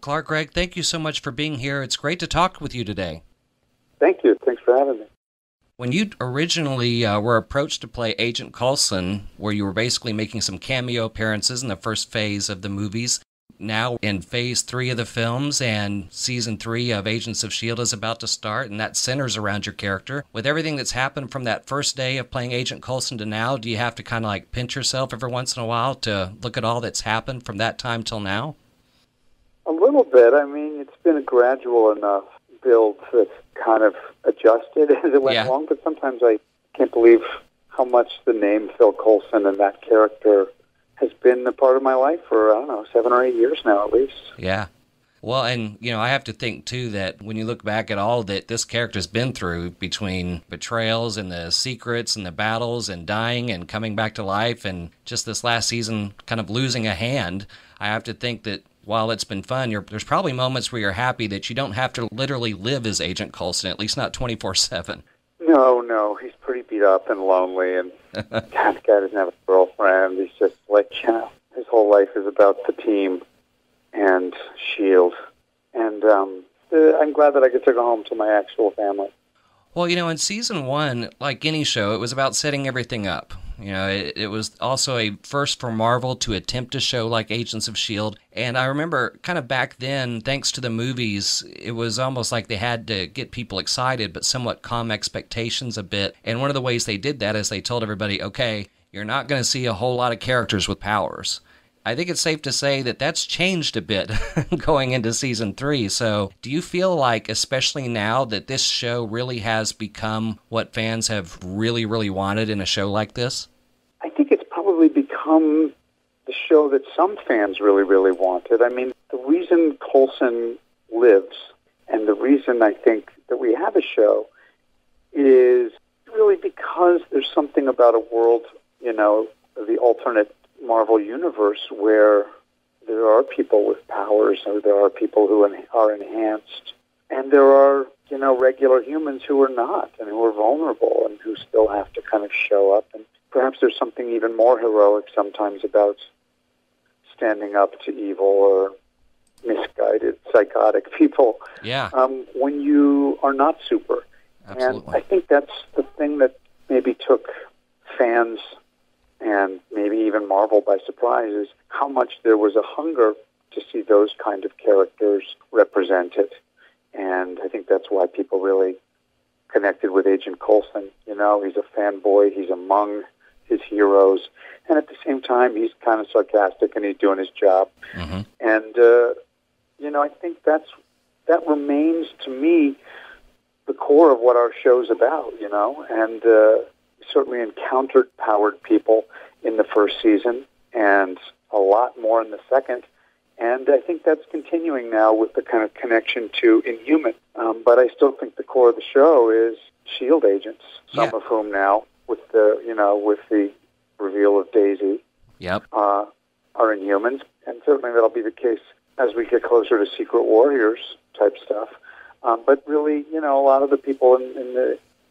Clark Gregg, thank you so much for being here. It's great to talk with you today. Thank you. Thanks for having me. When you originally were approached to play Agent Coulson, where you were basically making some cameo appearances in the first phase of the movies, now in phase 3 of the films, and season 3 of Agents of S.H.I.E.L.D. is about to start, and that centers around your character. With everything that's happened from that first day of playing Agent Coulson to now, do you have to kind of like pinch yourself every once in a while to look at all that's happened from that time till now? A little bit. I mean, it's been a gradual enough build that's kind of adjusted as it went along, but sometimes I can't believe how much the name Phil Coulson and that character has been a part of my life for, 7 or 8 years now at least. Yeah. Well, and, I have to think, too, that when you look back at all that this character's been through between betrayals and the secrets and the battles and dying and coming back to life and just this last season kind of losing a hand, I have to think that while it's been fun, there's probably moments where you're happy that you don't have to literally live as Agent Coulson, at least not 24/7. No, he's pretty beat up and lonely, and that guy doesn't have a girlfriend. He's just like, his whole life is about the team and S.H.I.E.L.D. And I'm glad that I get to go home to my actual family. Well, in season 1, like any show, it was about setting everything up. It was also a first for Marvel to attempt a show like Agents of S.H.I.E.L.D. And I remember kind of back then, thanks to the movies, it was almost like they had to get people excited, but somewhat calm expectations a bit. And one of the ways they did that is they told everybody, okay, you're not going to see a whole lot of characters with powers. I think it's safe to say that that's changed a bit going into season 3. So do you feel like, especially now, that this show really has become what fans have really, really wanted in a show like this? I think it's probably become the show that some fans really, really wanted. I mean, the reason Coulson lives and the reason I think that we have a show is really because there's something about a world, the alternate Marvel universe where there are people with powers, or there are people who are enhanced, and there are, regular humans who are not, and who are vulnerable, and who still have to kind of show up. And perhaps there's something even more heroic sometimes about standing up to evil or misguided, psychotic people when you are not super. Absolutely. And I think that's the thing that maybe took fans and maybe even Marvel by surprise, is how much there was a hunger to see those kind of characters represented. And I think that's why people really connected with Agent Coulson. He's a fanboy, he's among his heroes, and at the same time, he's kind of sarcastic and he's doing his job. Mm-hmm. And, I think that remains, to me, the core of what our show's about, and certainly encountered powered people in the first season and a lot more in the second. And I think that's continuing now with the kind of connection to Inhuman. But I still think the core of the show is S.H.I.E.L.D. agents, some of whom now, with the reveal of Daisy, are Inhumans. And certainly that'll be the case as we get closer to Secret Warriors type stuff. But really, a lot of the people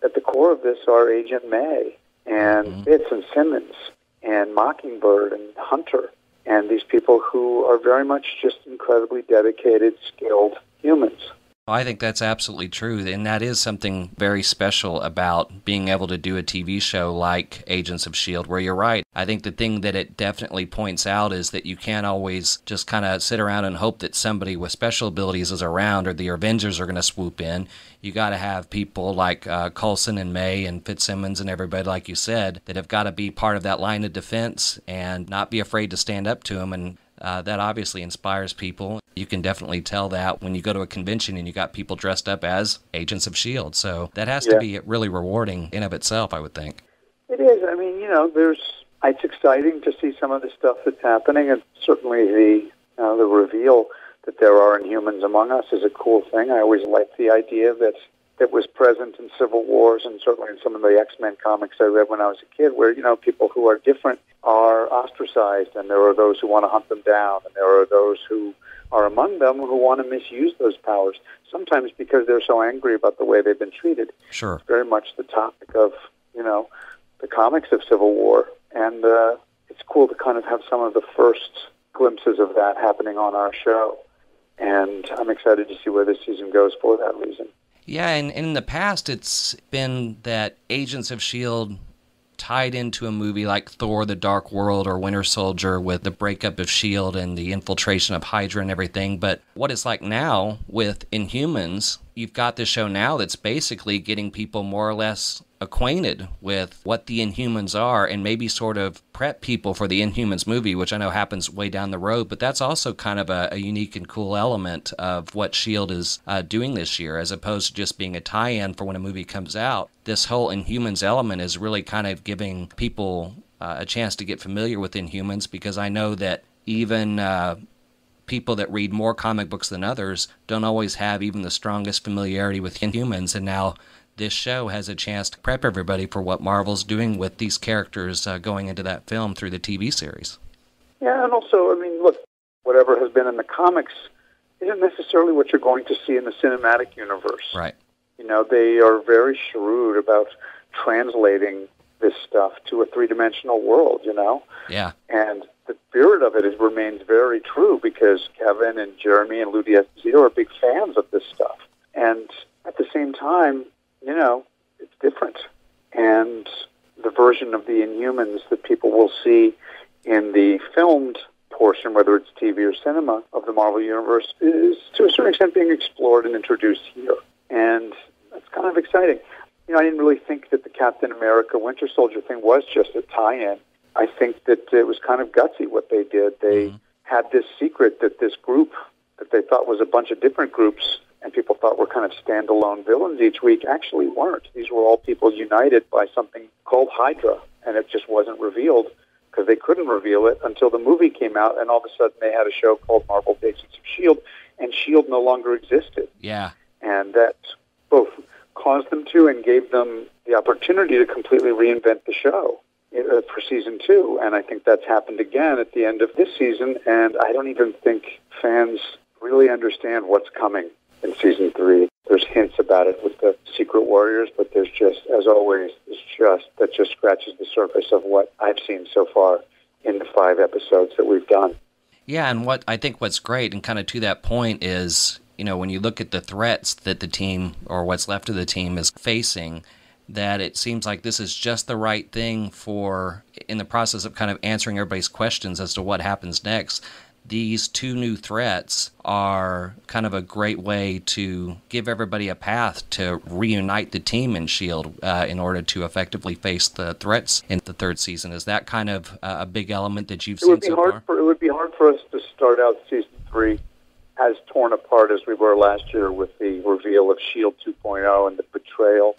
at the core of this are Agent May and Fitz and Simmons and Mockingbird and Hunter, and these people who are very much just incredibly dedicated, skilled humans. I think that's absolutely true, and that is something very special about being able to do a TV show like Agents of S.H.I.E.L.D., where you're right. I think the thing that it definitely points out is that you can't always just kind of sit around and hope that somebody with special abilities is around or the Avengers are going to swoop in. You got to have people like Coulson and May and Fitzsimmons and everybody, like you said, that have got to be part of that line of defense and not be afraid to stand up to them, and that obviously inspires people. You can definitely tell that when you go to a convention and you got people dressed up as Agents of S.H.I.E.L.D. So that has to be really rewarding in of itself, I would think. It is. I mean, it's exciting to see some of the stuff that's happening, and certainly the reveal that there are Inhumans among us is a cool thing. I always liked the idea that was present in Civil Wars and certainly in some of the X-Men comics I read when I was a kid, where, people who are different are ostracized, and there are those who want to hunt them down, and there are those who are among them who want to misuse those powers, sometimes because they're so angry about the way they've been treated. Sure. It's very much the topic of, the comics of Civil War, and it's cool to kind of have some of the first glimpses of that happening on our show. And I'm excited to see where this season goes for that reason. Yeah, and in the past, it's been that Agents of S.H.I.E.L.D. tied into a movie like Thor, The Dark World, or Winter Soldier with the breakup of S.H.I.E.L.D. and the infiltration of Hydra and everything. But what it's like now with Inhumans, you've got this show now that's basically getting people more or less acquainted with what the Inhumans are and maybe sort of prep people for the Inhumans movie, which I know happens way down the road, but that's also kind of a unique and cool element of what S.H.I.E.L.D. is doing this year, as opposed to just being a tie-in for when a movie comes out. This whole Inhumans element is really kind of giving people a chance to get familiar with Inhumans, because I know that even people that read more comic books than others don't always have even the strongest familiarity with Inhumans, and now this show has a chance to prep everybody for what Marvel's doing with these characters going into that film through the TV series. Yeah, and also, I mean, look, whatever has been in the comics isn't necessarily what you're going to see in the cinematic universe. Right. You know, they are very shrewd about translating this stuff to a three-dimensional world, you know? Yeah. And the spirit of it remains very true, because Kevin and Jeremy and Lou D'Esposito are big fans of this stuff. And at the same time, you know, it's different. And the version of the Inhumans that people will see in the filmed portion, whether it's TV or cinema, of the Marvel Universe is to a certain extent being explored and introduced here. And that's kind of exciting. You know, I didn't really think that the Captain America Winter Soldier thing was just a tie-in. I think that it was kind of gutsy what they did. They had this secret that this group that they thought was a bunch of different groups and people thought were kind of standalone villains each week actually weren't. These were all people united by something called Hydra, and it just wasn't revealed because they couldn't reveal it until the movie came out, and all of a sudden they had a show called Marvel's Agents of S.H.I.E.L.D., and S.H.I.E.L.D. no longer existed. Yeah. And that both caused them to and gave them the opportunity to completely reinvent the show for season 2, and I think that's happened again at the end of this season, and I don't even think fans really understand what's coming in season 3. There's hints about it with the Secret Warriors, but there's just, as always, that just scratches the surface of what I've seen so far in the 5 episodes that we've done. Yeah, and what I think what's great, and kind of to that point, is, you know, when you look at the threats that the team, or what's left of the team, is facing, that it seems like this is just the right thing for, in the process of kind of answering everybody's questions as to what happens next. These 2 new threats are kind of a great way to give everybody a path to reunite the team in S.H.I.E.L.D. In order to effectively face the threats in the 3rd season. Is that kind of a big element that you've seen so far? It would be hard for us to start out season 3 as torn apart as we were last year with the reveal of S.H.I.E.L.D. 2.0 and the betrayal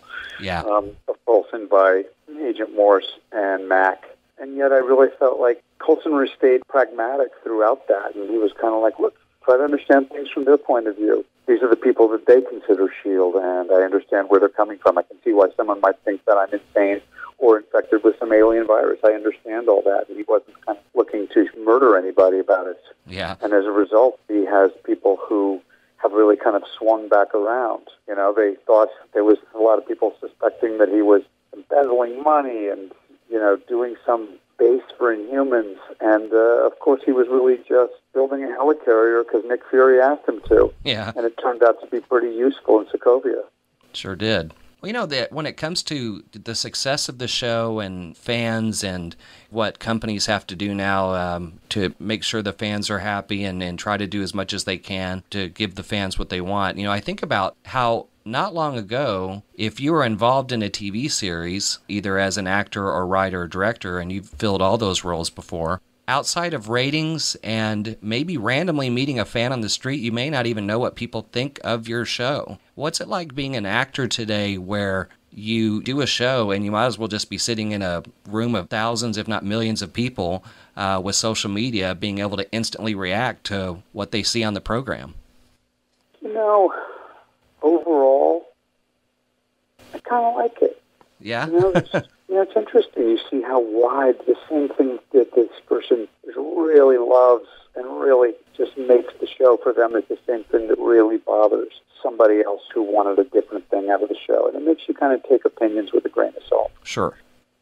of Coulson by Agent Morse and Mac. And yet I really felt like Coulson stayed pragmatic throughout that, and he was kind of like, look, try to understand things from their point of view. These are the people that they consider S.H.I.E.L.D., and I understand where they're coming from. I can see why someone might think that I'm insane or infected with some alien virus. I understand all that, and he wasn't kind of looking to murder anybody about it. Yeah. And as a result, he has people who have really kind of swung back around. You know, they thought there was a lot of people suspecting that he was embezzling money and, you know, doing some base for Inhumans. And, of course, he was really just building a helicarrier because Nick Fury asked him to. Yeah. And it turned out to be pretty useful in Sokovia. Sure did. Well, you know, that when it comes to the success of the show and fans and what companies have to do now to make sure the fans are happy and try to do as much as they can to give the fans what they want, you know, I think about how not long ago, if you were involved in a TV series, either as an actor or writer or director, and you've filled all those roles before, outside of ratings and maybe randomly meeting a fan on the street, you may not even know what people think of your show. What's it like being an actor today where you do a show and you might as well just be sitting in a room of thousands, if not millions of people with social media, being able to instantly react to what they see on the program? You know, overall, I kind of like it. Yeah? You know, it's interesting. You see how wide the same thing that this person really loves and really just makes the show for them is the same thing that really bothers somebody else who wanted a different thing out of the show. And it makes you kind of take opinions with a grain of salt. Sure.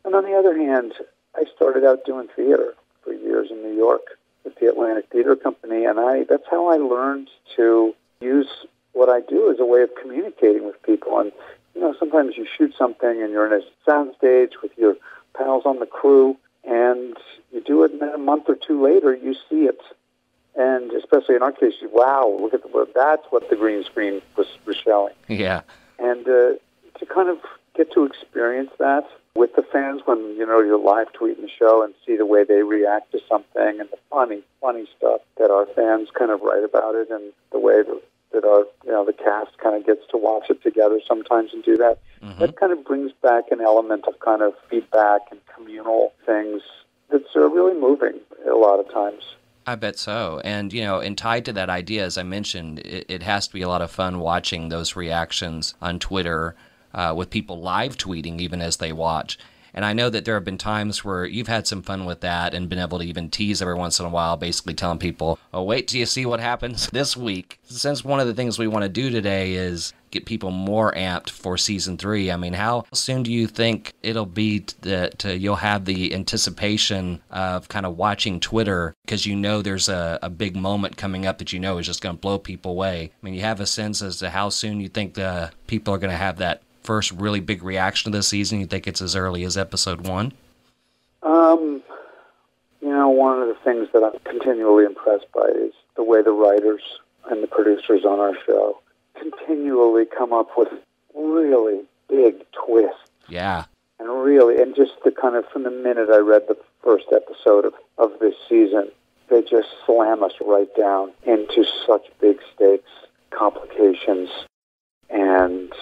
And on the other hand, I started out doing theater for years in New York. with the Atlantic Theater Company, and that's how I learned to use what I do as a way of communicating with people. And, sometimes you shoot something and you're in a soundstage with your pals on the crew, and you do it, and then a month or two later, you see it. And especially in our case, wow, look at that's what the green screen was showing. Yeah. And to kind of get to experience that with the fans when, you're live tweeting the show and see the way they react to something and the funny stuff that our fans kind of write about it, and the way that our, the cast kind of gets to watch it together sometimes and do that. Mm-hmm. That kind of brings back an element of kind of feedback and communal things that's really moving a lot of times. I bet so. And, and tied to that idea, as I mentioned, it has to be a lot of fun watching those reactions on Twitter with people live tweeting even as they watch. And I know that there have been times where you've had some fun with that and been able to even tease every once in a while, basically telling people, oh, wait till you see what happens this week. Since one of the things we want to do today is get people more amped for Season 3, I mean, how soon do you think it'll be that you'll have the anticipation of kind of watching Twitter because there's a big moment coming up that is just going to blow people away? I mean, you have a sense as to how soon you think the people are going to have that first really big reaction to this season? You think it's as early as episode 1? One of the things that I'm continually impressed by is the way the writers and the producers on our show continually come up with really big twists. Yeah. And just the kind of, from the minute I read the first episode of this season, they just slam us right down into such big stakes, complications, and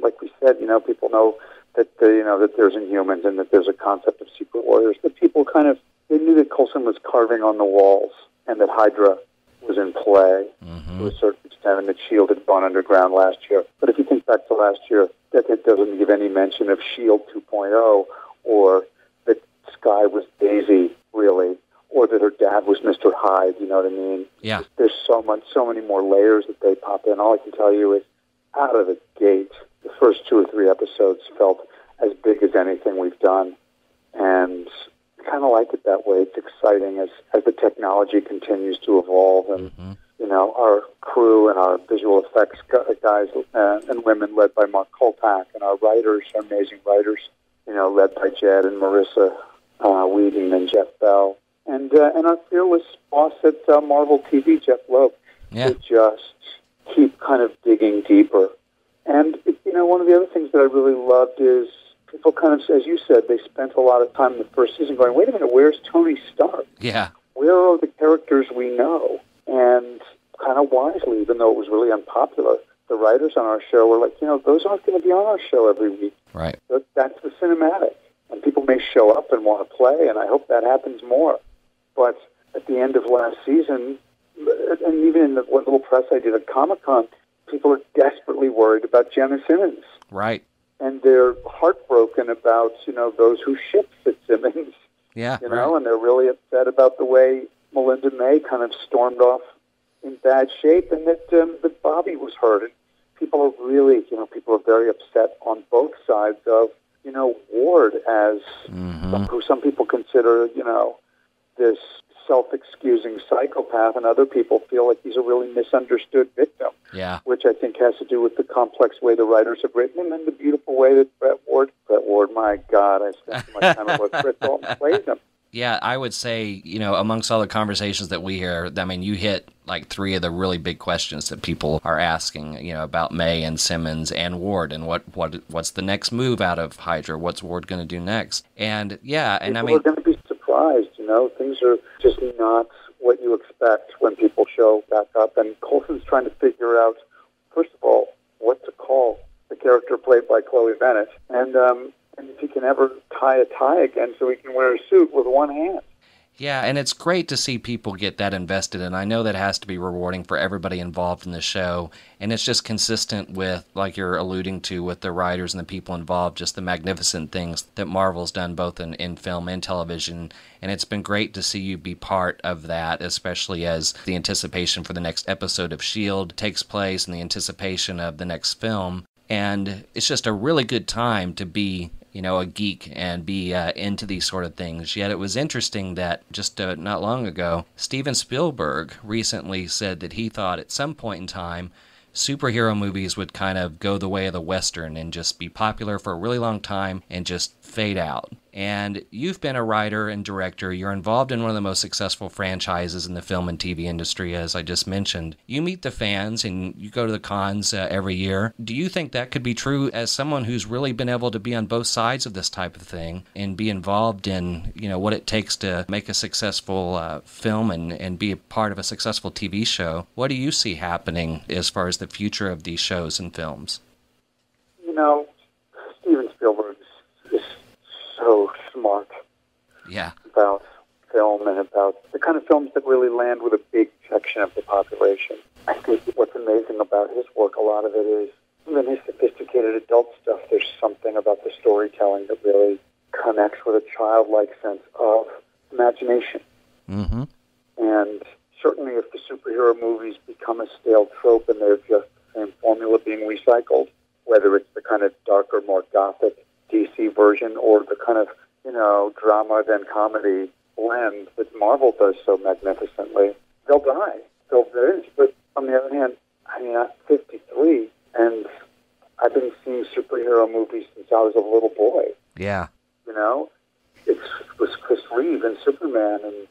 like we said, people know that that there's Inhumans and that there's a concept of secret warriors. But people they knew that Coulson was carving on the walls and that Hydra was in play to a certain extent, and that S.H.I.E.L.D. had gone underground last year. But if you think back to last year, that it doesn't give any mention of S.H.I.E.L.D. 2.0, or that Skye was Daisy, really, or that her dad was Mr. Hyde. You know what I mean? Yeah. There's so many more layers that they pop in. All I can tell you is, out of the gate, the first 2 or 3 episodes felt as big as anything we've done. And I kind of like it that way. It's exciting as the technology continues to evolve. And, our crew and our visual effects guys and women led by Mark Kolpak, and our writers, our amazing writers, led by Jed and Marissa Whedon and Jeff Bell. And our fearless boss at Marvel TV, Jeff Loeb. Yeah. They just keep kind of digging deeper. And, one of the other things that I really loved is people kind of, as you said, they spent a lot of time in the first season going, wait a minute, where's Tony Stark? Yeah. Where are the characters we know? And kind of wisely, even though it was really unpopular, the writers on our show were like, those aren't going to be on our show every week. Right. That's the cinematic. And people may show up and want to play, and I hope that happens more. But at the end of last season, and even in what little press I did at Comic-Con, people are desperately worried about Jenna Simmons. Right. And they're heartbroken about, those who ship Fitzsimmons. Yeah. Right. And they're really upset about the way Melinda May kind of stormed off in bad shape, and that Bobby was hurt. And people are really, people are very upset on both sides of, Ward as who some people consider, this self-excusing psychopath, and other people feel like he's a really misunderstood victim. Yeah. Which I think has to do with the complex way the writers have written him and the beautiful way that Brett Ward, my God, I spent so much time with what Brett Dalton plays him. Yeah, I would say, amongst all the conversations that we hear, I mean, you hit like 3 of the really big questions that people are asking, about May and Simmons and Ward, and what's the next move out of Hydra? What's Ward going to do next? And yeah, and people are going to be surprised, things are just not what you expect when people show back up. And Coulson's trying to figure out, first of all, what to call the character played by Chloe Bennett, and if he can ever tie a tie again so he can wear a suit with one hand. Yeah, and it's great to see people get that invested, and I know that has to be rewarding for everybody involved in the show, and it's just consistent with, like you're alluding to, with the writers and the people involved, just the magnificent things that Marvel's done both in film and television, and it's been great to see you be part of that, especially as the anticipation for the next episode of S.H.I.E.L.D. takes place and the anticipation of the next film. And it's just a really good time to be a geek and be into these sort of things. Yet it was interesting that just not long ago, Steven Spielberg recently said that he thought at some point in time superhero movies would kind of go the way of the Western and just be popular for a really long time and just fade out. And you've been a writer and director. You're involved in one of the most successful franchises in the film and TV industry, as I just mentioned. You meet the fans and you go to the cons every year. Do you think that could be true as someone who's really been able to be on both sides of this type of thing and be involved in, what it takes to make a successful film and be a part of a successful TV show? What do you see happening as far as the future of these shows and films? Steven Spielberg is so smart about film and about the kind of films that really land with a big section of the population. I think what's amazing about his work, a lot of it is, even his sophisticated adult stuff, there's something about the storytelling that really connects with a childlike sense of imagination. Mm-hmm. And certainly if the superhero movies become a stale trope and they're just the same formula being recycled, whether it's the kind of darker, more gothic DC version or the kind of, drama then comedy blend that Marvel does so magnificently, they'll die. But on the other hand, I'm 53, and I've been seeing superhero movies since I was a little boy. Yeah. It was Chris Reeve and Superman, and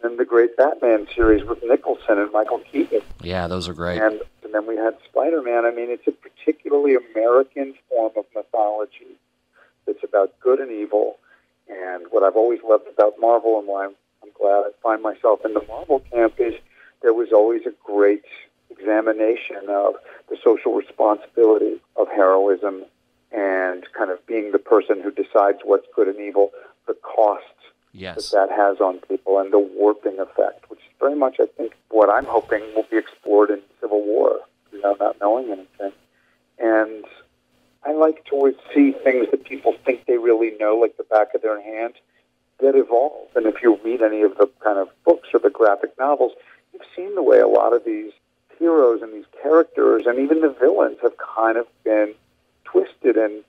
then the great Batman series with Nicholson and Michael Keaton. Yeah, those are great. And then we had Spider-Man. It's a particularly American form of mythology that's about good and evil. And what I've always loved about Marvel, and why I'm glad I find myself in the Marvel camp, is there was always a great examination of the social responsibility of heroism and kind of being the person who decides what's good and evil, the costs that has on people, and the warping effect, which is very much, I think, what I'm hoping will be explored in Civil War, not knowing anything. And I like to see things that people think they really know, like the back of their hand, that evolve. And if you read any of the kind of books or the graphic novels, you've seen the way a lot of these heroes and these characters and even the villains have kind of been twisted and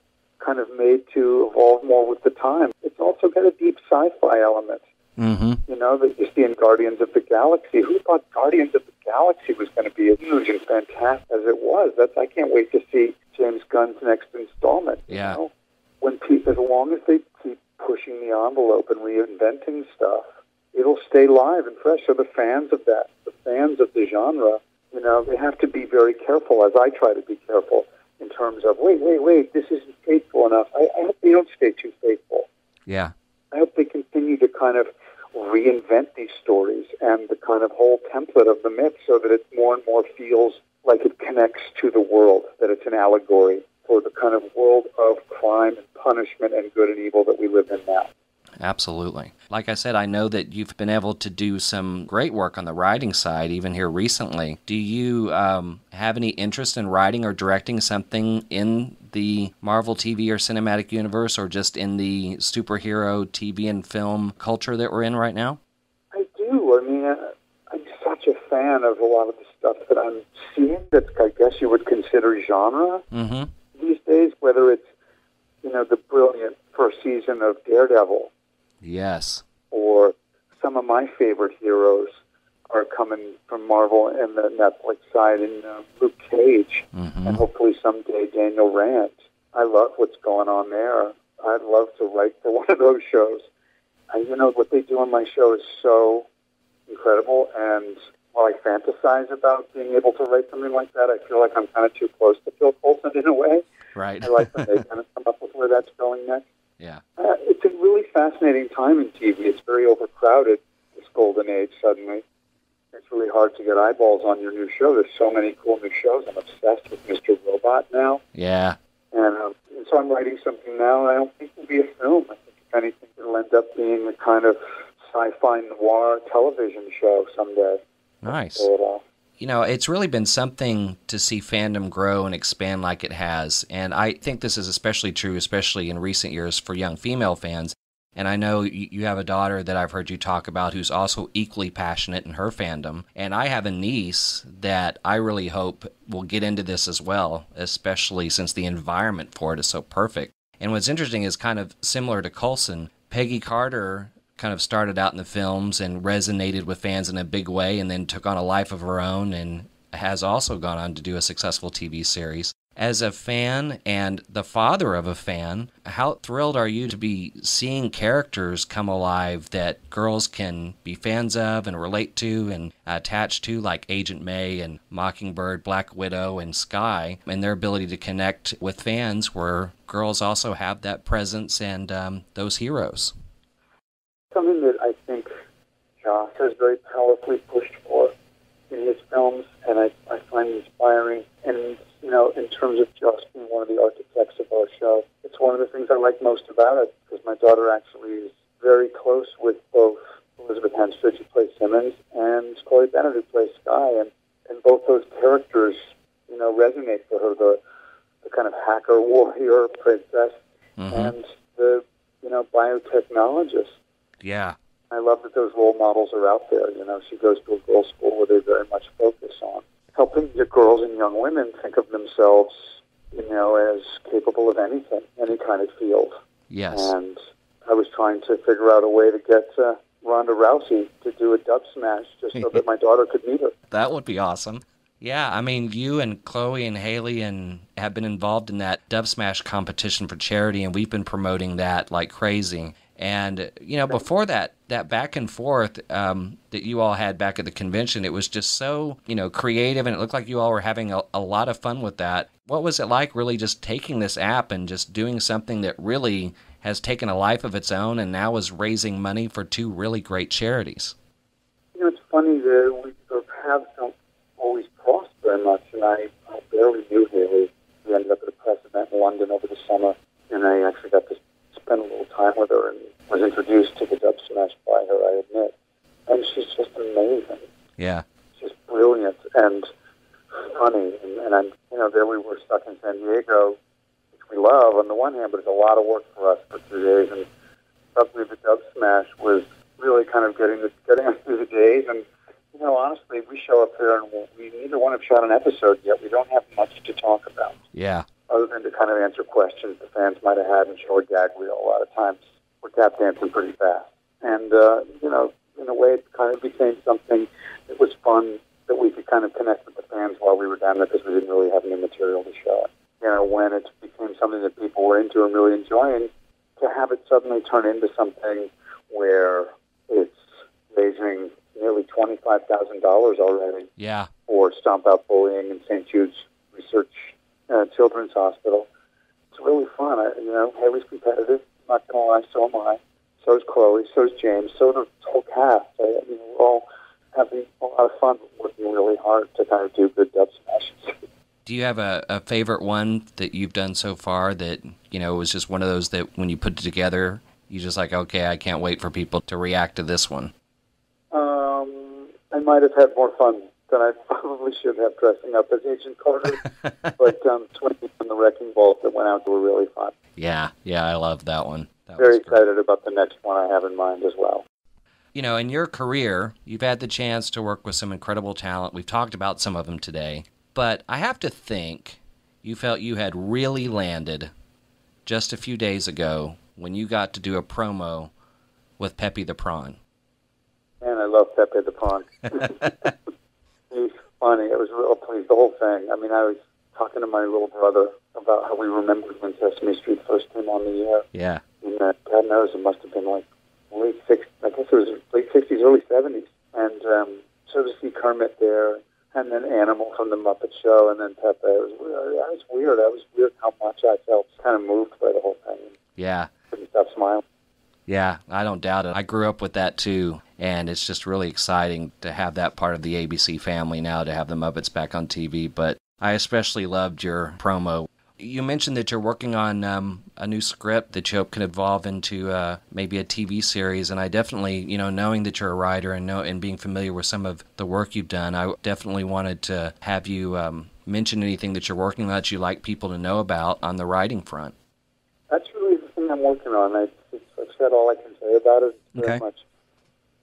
kind of made to evolve more with the time. It's also got a deep sci-fi element. Mm-hmm. That you see in Guardians of the Galaxy. Who thought Guardians of the Galaxy was going to be as huge and fantastic as it was? I can't wait to see James Gunn's next installment. Yeah. As long as they keep pushing the envelope and reinventing stuff, it'll stay live and fresh. So the fans of that, the fans of the genre, they have to be very careful, as I try to be careful, in terms of, wait, this isn't faithful enough. I hope they don't stay too faithful. Yeah. I hope they continue to kind of reinvent these stories and the kind of whole template of the myth so that it more and more feels like it connects to the world, that it's an allegory for the kind of world of crime and punishment and good and evil that we live in now. Absolutely. Like I said, I know that you've been able to do some great work on the writing side, even here recently. Do you have any interest in writing or directing something in the Marvel TV or cinematic universe, or just in the superhero TV and film culture that we're in right now? I do. I'm such a fan of a lot of the stuff that I'm seeing that I guess you would consider genre these days, whether it's, the brilliant first season of Daredevil. Yes. Or some of my favorite heroes are coming from Marvel and the Netflix side, in Luke Cage, and hopefully someday Daniel Rand. I love what's going on there. I'd love to write for one of those shows. What they do on my show is so incredible, and while I fantasize about being able to write something like that, I feel like I'm kind of too close to Phil Coulson in a way. Right. I like when they kind of come up with where that's going next. Yeah. It's a really fascinating time in TV. It's very overcrowded, this golden age, suddenly. It's really hard to get eyeballs on your new show. There's so many cool new shows. I'm obsessed with Mr. Robot now. Yeah. And so I'm writing something now, and I don't think it'll be a film. I think, if anything, it'll end up being a kind of sci-fi noir television show someday. Nice. It's really been something to see fandom grow and expand like it has. And I think this is especially true, especially in recent years, for young female fans. And I know you have a daughter that I've heard you talk about who's also equally passionate in her fandom. And I have a niece that I really hope will get into this as well, especially since the environment for it is so perfect. And what's interesting is kind of similar to Coulson. Peggy Carter kind of started out in the films and resonated with fans in a big way and then took on a life of her own and has also gone on to do a successful TV series. As a fan and the father of a fan, how thrilled are you to be seeing characters come alive that girls can be fans of and relate to and attach to, like Agent May and Mockingbird, Black Widow, and Skye, and their ability to connect with fans where girls also have that presence and those heroes? Something that I think Joss has very powerfully pushed for in his films, and I find inspiring. And, you know, in terms of Joss being one of the architects of our show, it's one of the things I like most about it, because my daughter actually is very close with both Elizabeth Henstridge, who plays Simmons, and Chloe Bennett, who plays Skye, and both those characters, you know, resonate for her, the kind of hacker warrior princess, and the, you know, biotechnologist. Yeah. I love that those role models are out there. You know, she goes to a girls' school where they very much focus on helping the girls and young women think of themselves, you know, as capable of anything, any kind of field. Yes. And I was trying to figure out a way to get Ronda Rousey to do a dub smash just so that my daughter could meet her. That would be awesome. Yeah, I mean, you and Chloe and Haley have been involved in that dub smash competition for charity, and we've been promoting that like crazy. And, you know, before that back and forth that you all had back at the convention, it was just so, you know, creative, and it looked like you all were having a lot of fun with that. What was it like really just taking this app and just doing something that really has taken a life of its own and now is raising money for two really great charities? You know, it's funny that our paths don't always cross very much, and I barely knew Haley. We ended up at a press event in London over the summer, and I actually got to spend a little time with her and was introduced to the dub smash by her, I admit. And she's just amazing. Yeah. She's brilliant and funny. And I'm, you know, there we were stuck in San Diego, which we love on the one hand, but it's a lot of work for us for 2 days. And suddenly the dub smash was really kind of getting us through the days. And, you know, honestly, we show up there and we neither one have shot an episode yet. We don't have much to talk about. Yeah. Other than to kind of answer questions the fans might have had and show a gag reel. A lot of times we're tap dancing pretty fast. And, you know, in a way it kind of became something that was fun that we could kind of connect with the fans while we were down there, because we didn't really have any material to show it. You know, when it became something that people were into and really enjoying, to have it suddenly turn into something where it's raising nearly $25,000 already. Yeah. For Stomp Out Bullying and St. Jude's Research Children's Hospital. It's really fun. You know, Haley's competitive. I'm not going to lie, so am I. So is Chloe. So is James. So is the whole cast. I mean, we're all having a lot of fun, working really hard to kind of do good dub smashes. Do you have a favorite one that you've done so far that, you know, was just one of those that when you put it together, you just like, okay, I can't wait for people to react to this one? I might have had more fun than I probably should have dressing up as Agent Carter, but swinging from the wrecking balls that went out were really fun. Yeah, I love that one. Very excited about the next one I have in mind as well. You know, in your career, you've had the chance to work with some incredible talent. We've talked about some of them today, but I have to think you felt you had really landed just a few days ago when you got to do a promo with Pepe the Prawn. Man, I love Pepe the Prawn. He's funny. It was real pleased, the whole thing. I mean, I was talking to my little brother about how we remembered when Sesame Street first came on the air. Yeah. And God knows, it must have been like late 60s. I guess it was late 60s, early 70s. And so to see Kermit there, and then Animal from the Muppet Show, and then Pepe. It was weird. That was weird how much I felt kind of moved by the whole thing. Yeah. Couldn't stop smiling. Yeah, I don't doubt it. I grew up with that too, and it's just really exciting to have that part of the ABC family now, to have the Muppets back on TV. But I especially loved your promo. You mentioned that you're working on a new script that you hope can evolve into maybe a TV series, and I definitely, you know, knowing that you're a writer and being familiar with some of the work you've done, I definitely wanted to have you mention anything that you're working on that you like people to know about on the writing front. That's really the thing I'm working on. I've said all I can say about it. It's very much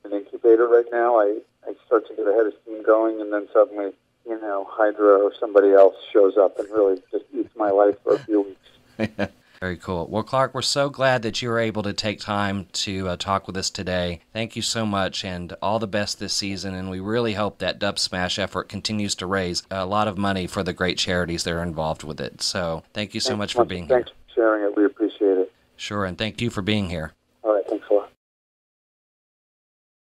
an incubator right now. I start to get a head of steam going, and then suddenly, you know, Hydra or somebody else shows up and really just eats my life for a few weeks. Very cool. Well, Clark, we're so glad that you were able to take time to talk with us today. Thank you so much, and all the best this season. And we really hope that Dub Smash effort continues to raise a lot of money for the great charities that are involved with it. So thank you so much for being here. Thanks for sharing it. We appreciate it. Sure, and thank you for being here.